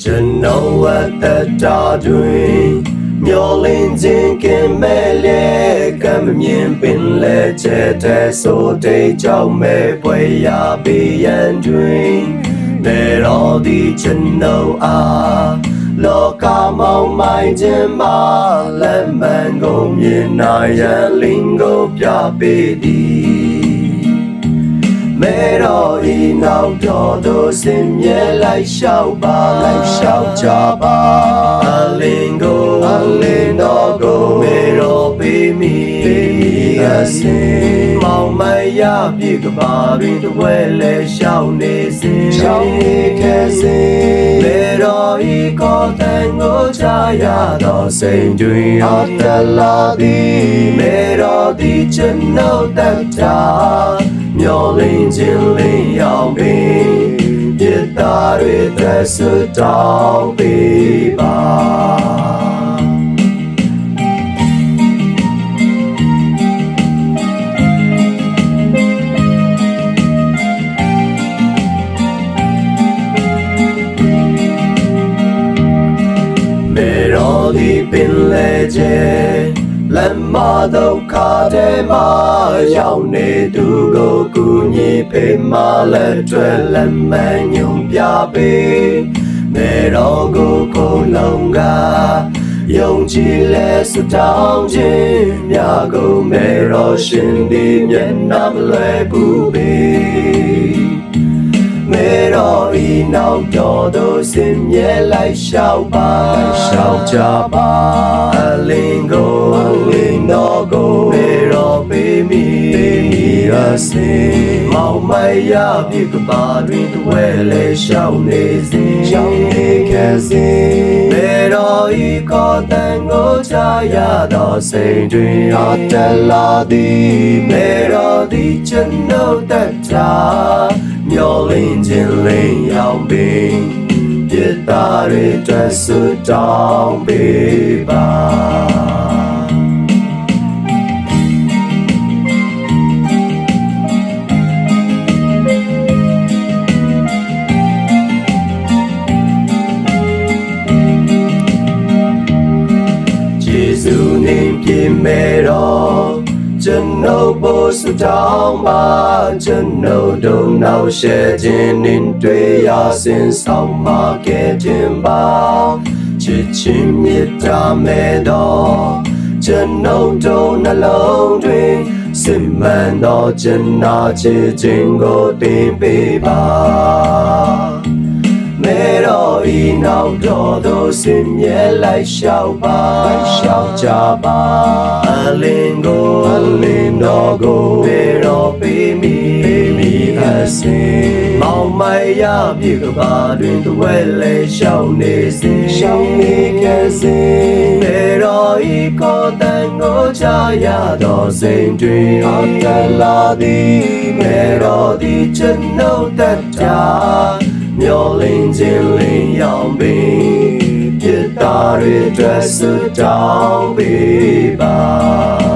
ကျွန်တော်ဝတ်တာတွင်မျောလင်းခြင်းကင်မဲ့လေကံမမြင်ပင်လဲကျဲတဲ့ဆိုတဲ့ကြောင့်မဲ့ပွဲရပေးရန်တွင်မေတော်ဒီကျွန်တော်အားလောကမောင်မိုင်ခြင်းမှာလက်မှန်ကိုမြင်နိုင်ရန်လင်းကိုပြပေးသည်မေတော်ဤနောက်တော်သို့ဆင်းရဲလိုက်လျှောက်ပါလိုက်လျှောက်ကြပါအလင်းတော်ကိုမေတော်ပေးမိအစင်မောင်မရပြေကပါတွင်တဝဲလဲလျှောက်နေစဉ်လျှောက်နေခဲ့စဉ်မေတော်ဤကိုယ်တန်ကိုချရသောစိတ်တွင်အတလာသည်မေတော်သည်ကျွန်ုပ်တတ်တာမျောလင်းခြင်းလင်းရောက်ပြီးပြတ်သားတွေသက်စွတောင်းပေးပါမေတော်ဒီပင်လေကျလမ်းမဒုက္ခတွေမှာရောက်နေသူကိုကူညီပေးမလက်တွေလက်မညုံပြပေးမေတော်ကိုကိုလုံးကယုံကြည်လဲစတောင်းခြင်းမြတ်ကိုမေတော်ရှင်ဒီမျက်နှာမလွယ်ဘူးပေးမေတော်ဤနောက်တော်သို့ဆင်းရဲလိုက်လျှောက်ပါလျှောက်ကြပါအလင်းတော်ကိုမေတော်ပေးမိအစင်မောင်မရပြေကပါတွင်တဝဲလဲလျှောက်နေစဉ်လျှောက်နေခဲ့စဉ်မေတော်ဤကိုယ်တန်ကိုချရသောစိတ်တွင်အတလာသည်မေတော်သည်ကျွန်ုပ်တတ်တာမျောလင်းခြင်းလင်းရောက်ပြီးပြတ်သားတွေအတွက်ဆုတောင်းပေးပါယေရှုနေပြေမေတော်ကျွန်ုပ်ဖို့ဆုတောင်းပါကျွန်ုပ်တို့နောက်ရှဲခြင်းနှင့်တွေ့ရစဉ်ဆောင်ပါခဲ့ခြင်းပါချစ်ချင်းမေတ္တာမေတော်ကျွန်ုပ်တို့နှလုံးတွင်စစ်မှန်သောကျွန်နာချစ်ခြင်းကိုတင်ပေးပါမေတော်ဤနောက်တော်သို့ဆင်းရဲလိုက်လျှောက်ပါလျှောက်ကြပါအလင်းတော်ကိုမေတော်ပေးမိအစင်မောင်မရပြေကပါတွင်တဝဲလဲလျှောက်နေစဉ်လျှောက်နေခဲ့စဉ်မေတော်ဤကိုယ်တန်ကိုချရသောစိတ်တွင်အတလာသည်မေတော်သည်ကျွန်ုပ်တတ်တာမျောလင်းခြင်းလင်းရောက်ပြီးပြတ်သားတွေအတွက်ဆုတောင်းပေးပါ